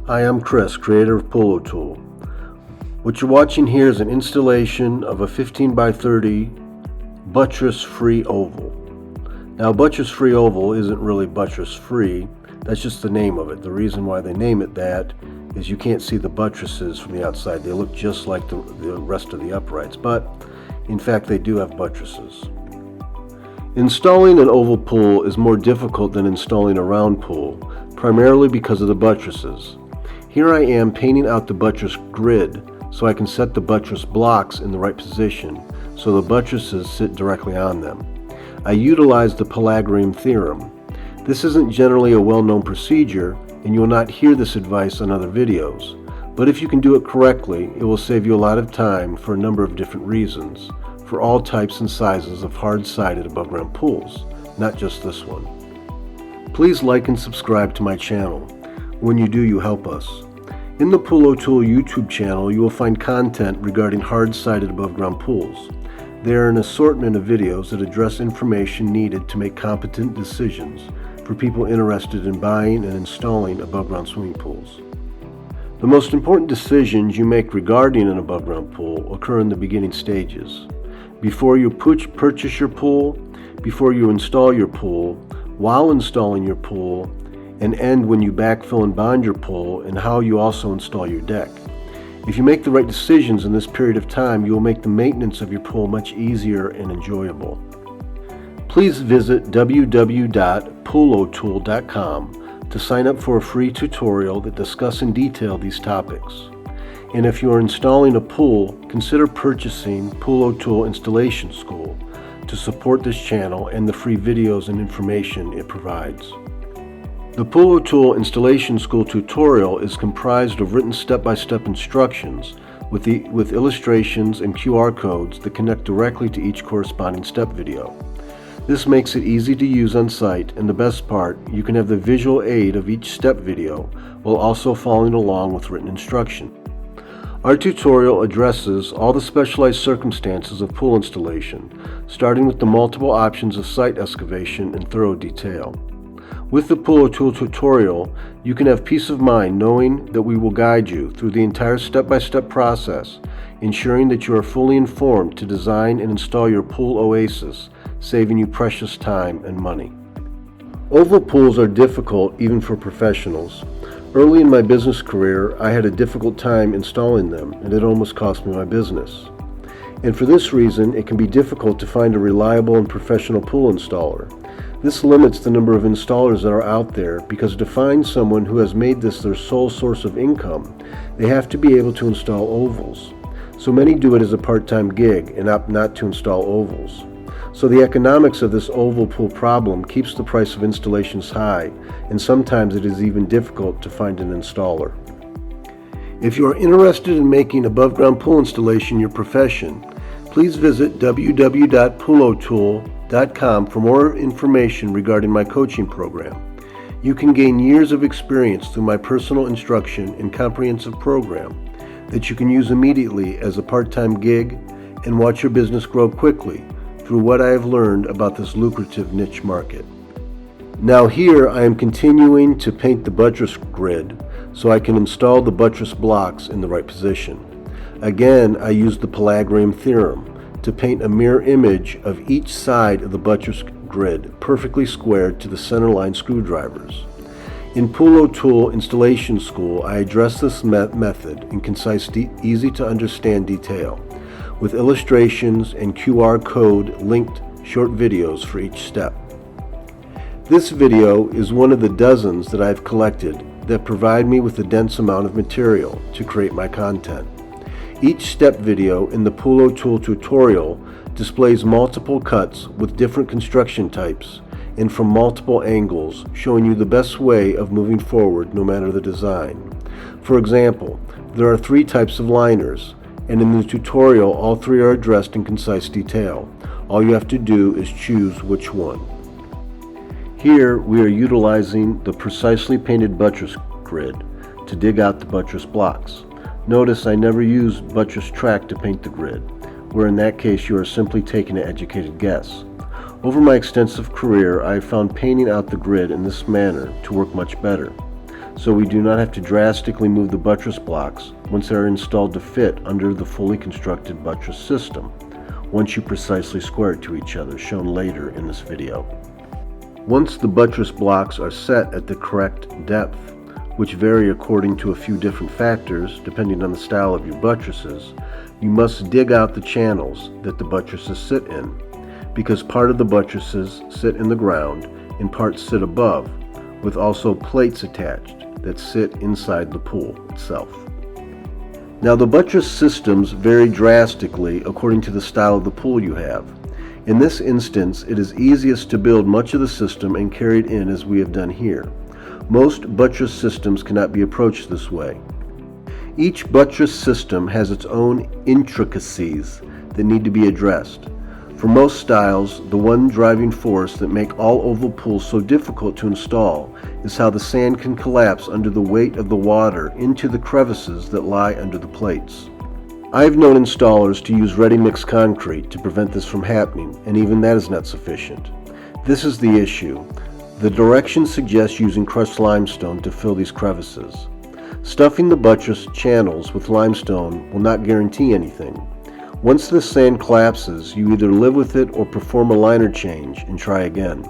Hi, I'm Chris, creator of Polo Tool. What you're watching here is an installation of a 15 by 30 buttress-free oval. Now, buttress-free oval isn't really buttress-free, that's just the name of it. The reason why they name it that is you can't see the buttresses from the outside. They look just like the rest of the uprights, but in fact they do have buttresses. Installing an oval pool is more difficult than installing a round pool, primarily because of the buttresses. Here I am painting out the buttress grid so I can set the buttress blocks in the right position so the buttresses sit directly on them. I utilize the Pythagorean theorem. This isn't generally a well-known procedure and you will not hear this advice on other videos, but if you can do it correctly, it will save you a lot of time for a number of different reasons, for all types and sizes of hard-sided above-ground pools, not just this one. Please like and subscribe to my channel. When you do, you help us. In the Polo Tool YouTube channel, you will find content regarding hard-sided above-ground pools. There are an assortment of videos that address information needed to make competent decisions for people interested in buying and installing above-ground swimming pools. The most important decisions you make regarding an above-ground pool occur in the beginning stages. Before you purchase your pool, before you install your pool, while installing your pool, and end when you backfill and bond your pool, and how you also install your deck. If you make the right decisions in this period of time, you will make the maintenance of your pool much easier and enjoyable. Please visit www.polotool.com to sign up for a free tutorial that discusses in detail these topics. And if you are installing a pool, consider purchasing Polo Tool Installation School to support this channel and the free videos and information it provides. The Polo Tool Installation School tutorial is comprised of written step-by-step instructions with illustrations and QR codes that connect directly to each corresponding step video. This makes it easy to use on site, and the best part, you can have the visual aid of each step video while also following along with written instruction. Our tutorial addresses all the specialized circumstances of pool installation, starting with the multiple options of site excavation in thorough detail. With the Polo Tool tutorial, you can have peace of mind knowing that we will guide you through the entire step-by-step process, ensuring that you are fully informed to design and install your pool oasis, saving you precious time and money. Oval pools are difficult even for professionals. Early in my business career, I had a difficult time installing them, and it almost cost me my business. And for this reason, it can be difficult to find a reliable and professional pool installer. This limits the number of installers that are out there because to find someone who has made this their sole source of income, they have to be able to install ovals. So many do it as a part-time gig and opt not to install ovals. So the economics of this oval pool problem keeps the price of installations high, and sometimes it is even difficult to find an installer. If you are interested in making above-ground pool installation your profession, please visit www.polotool.com for more information regarding my coaching program. You can gain years of experience through my personal instruction and comprehensive program that you can use immediately as a part-time gig and watch your business grow quickly through what I have learned about this lucrative niche market. Now here I am continuing to paint the buttress grid so I can install the buttress blocks in the right position. Again, I use the Pythagorean theorem to paint a mirror image of each side of the buttress grid perfectly squared to the centerline screwdrivers. In Polo Tool Installation School, I address this method in concise, easy to understand detail, with illustrations and QR code linked short videos for each step. This video is one of the dozens that I've collected that provide me with a dense amount of material to create my content. Each step video in the Polo Tool tutorial displays multiple cuts with different construction types and from multiple angles, showing you the best way of moving forward no matter the design. For example, there are 3 types of liners, and in the tutorial all 3 are addressed in concise detail. All you have to do is choose which one. Here we are utilizing the precisely painted buttress grid to dig out the buttress blocks. Notice I never used buttress track to paint the grid, where in that case you are simply taking an educated guess. Over my extensive career, I have found painting out the grid in this manner to work much better. so we do not have to drastically move the buttress blocks once they are installed to fit under the fully constructed buttress system, once you precisely square it to each other, shown later in this video. Once the buttress blocks are set at the correct depth, which vary according to a few different factors depending on the style of your buttresses, you must dig out the channels that the buttresses sit in, because part of the buttresses sit in the ground and parts sit above, with also plates attached that sit inside the pool itself. Now, the buttress systems vary drastically according to the style of the pool you have. In this instance, it is easiest to build much of the system and carry it in as we have done here. Most buttress systems cannot be approached this way. Each buttress system has its own intricacies that need to be addressed. For most styles, the one driving force that make all oval pools so difficult to install is how the sand can collapse under the weight of the water into the crevices that lie under the plates. I've known installers to use ready-mix concrete to prevent this from happening, and even that is not sufficient. This is the issue. The directions suggest using crushed limestone to fill these crevices. Stuffing the buttress channels with limestone will not guarantee anything. Once the sand collapses, you either live with it or perform a liner change and try again.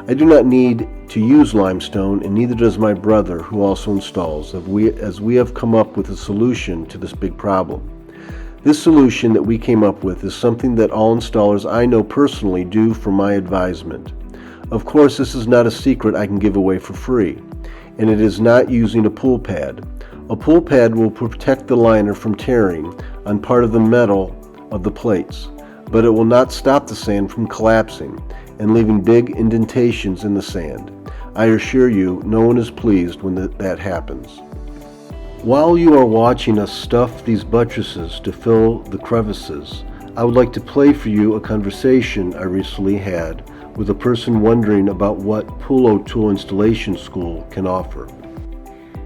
I do not need to use limestone, and neither does my brother, who also installs, as we have come up with a solution to this big problem. This solution that we came up with is something that all installers I know personally do for my advisement. Of course, this is not a secret I can give away for free, and it is not using a pool pad. A pool pad will protect the liner from tearing on part of the metal of the plates, but it will not stop the sand from collapsing and leaving big indentations in the sand. I assure you, no one is pleased when that happens. While you are watching us stuff these buttresses to fill the crevices, I would like to play for you a conversation I recently had with a person wondering about what Pool O'Toole Installation School can offer.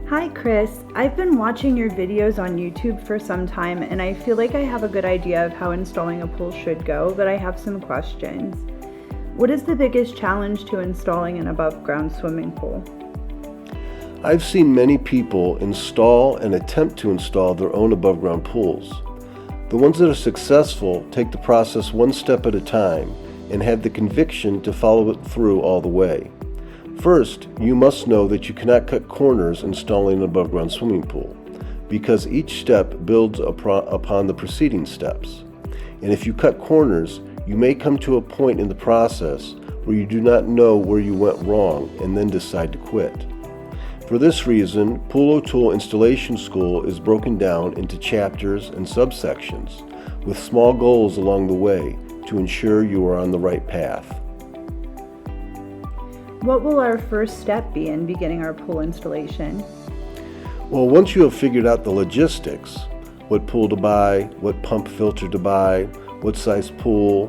Hi Chris, I've been watching your videos on YouTube for some time and I feel like I have a good idea of how installing a pool should go, but I have some questions. What is the biggest challenge to installing an above ground swimming pool? I've seen many people install and attempt to install their own above ground pools. The ones that are successful take the process one step at a time and have the conviction to follow it through all the way. First, you must know that you cannot cut corners installing an above ground swimming pool, because each step builds upon the preceding steps. And if you cut corners, you may come to a point in the process where you do not know where you went wrong and then decide to quit. For this reason, Pool O'Toole Installation School is broken down into chapters and subsections with small goals along the way to ensure you are on the right path. What will our first step be in beginning our pool installation? Well, once you have figured out the logistics, what pool to buy, what pump filter to buy, what size pool,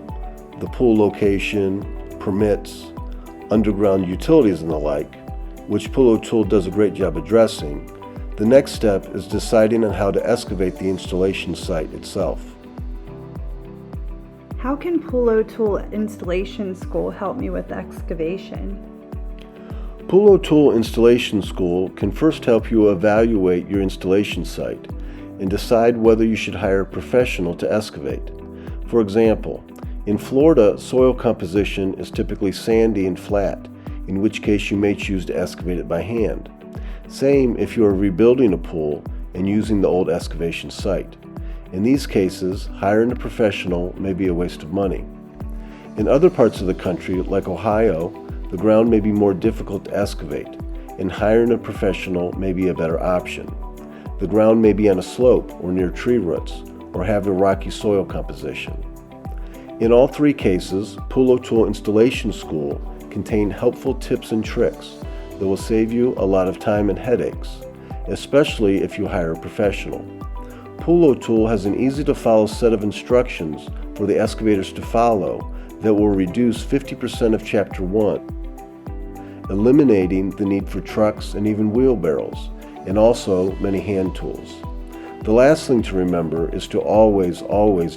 the pool location, permits, underground utilities and the like, which Pool O'Toole does a great job addressing, the next step is deciding on how to excavate the installation site itself. How can Pool O'Toole Installation School help me with excavation? Pool O'Toole Installation School can first help you evaluate your installation site and decide whether you should hire a professional to excavate. For example, in Florida, soil composition is typically sandy and flat, in which case you may choose to excavate it by hand. Same if you are rebuilding a pool and using the old excavation site. In these cases, hiring a professional may be a waste of money. In other parts of the country, like Ohio, the ground may be more difficult to excavate, and hiring a professional may be a better option. The ground may be on a slope or near tree roots, or have a rocky soil composition. In all three cases, Pool O'Toole Installation School contain helpful tips and tricks that will save you a lot of time and headaches, especially if you hire a professional. Pool O'Toole has an easy-to-follow set of instructions for the excavators to follow that will reduce 50% of Chapter 1, eliminating the need for trucks and even wheelbarrows, and also many hand tools. The last thing to remember is to always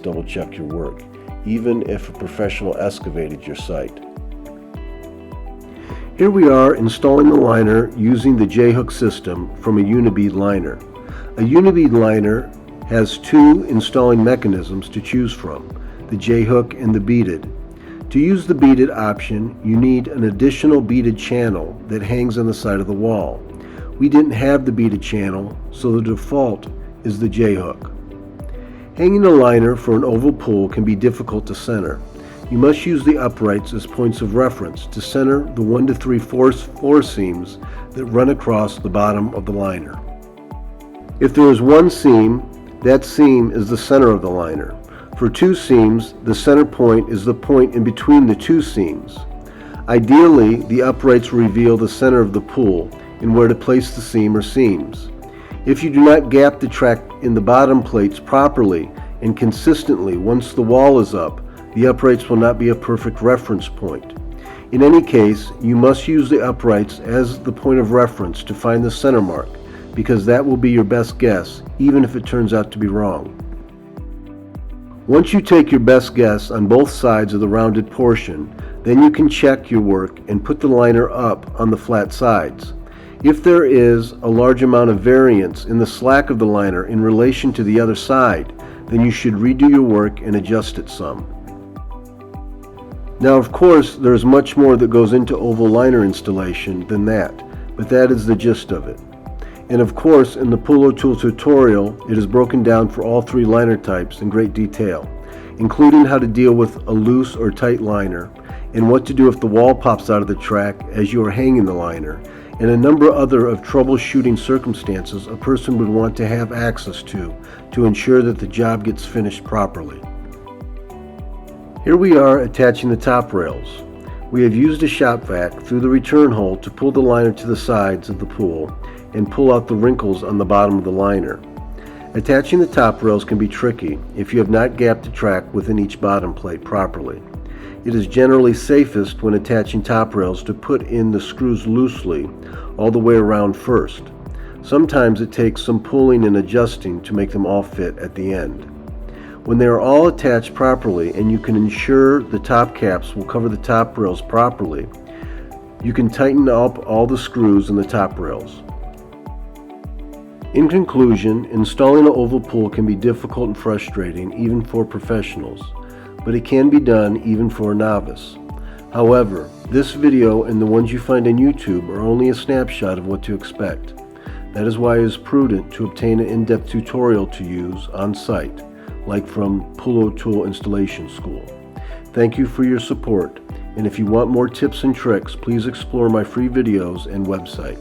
double-check your work, even if a professional excavated your site. Here we are installing the liner using the J-hook system from a unibead liner. A unibead liner has two installing mechanisms to choose from, the J-hook and the beaded. To use the beaded option, you need an additional beaded channel that hangs on the side of the wall. We didn't have the beaded channel, so the default is the J-hook. Hanging a liner for an oval pool can be difficult to center. You must use the uprights as points of reference to center the 1 to 3 floor seams that run across the bottom of the liner. If there is one seam, that seam is the center of the liner. For two seams, the center point is the point in between the two seams. Ideally, the uprights reveal the center of the pool and where to place the seam or seams. If you do not gap the track in the bottom plates properly and consistently once the wall is up, the uprights will not be a perfect reference point. In any case, you must use the uprights as the point of reference to find the center mark, because that will be your best guess, even if it turns out to be wrong. Once you take your best guess on both sides of the rounded portion, then you can check your work and put the liner up on the flat sides. If there is a large amount of variance in the slack of the liner in relation to the other side, then you should redo your work and adjust it some. Now, of course, there is much more that goes into oval liner installation than that, but that is the gist of it. And of course, in the Pool O'Toole tutorial, it is broken down for all three liner types in great detail, including how to deal with a loose or tight liner, and what to do if the wall pops out of the track as you are hanging the liner, and a number other of troubleshooting circumstances a person would want to have access to ensure that the job gets finished properly. Here we are attaching the top rails. We have used a shop vac through the return hole to pull the liner to the sides of the pool and pull out the wrinkles on the bottom of the liner. Attaching the top rails can be tricky if you have not gapped the track within each bottom plate properly. It is generally safest when attaching top rails to put in the screws loosely all the way around first. Sometimes it takes some pulling and adjusting to make them all fit at the end. When they are all attached properly and you can ensure the top caps will cover the top rails properly, you can tighten up all the screws in the top rails. In conclusion, installing an oval pool can be difficult and frustrating even for professionals, but it can be done even for a novice. However, this video and the ones you find on YouTube are only a snapshot of what to expect. That is why it is prudent to obtain an in-depth tutorial to use on site, like from Pool O'Toole Installation School. Thank you for your support, and if you want more tips and tricks, please explore my free videos and website.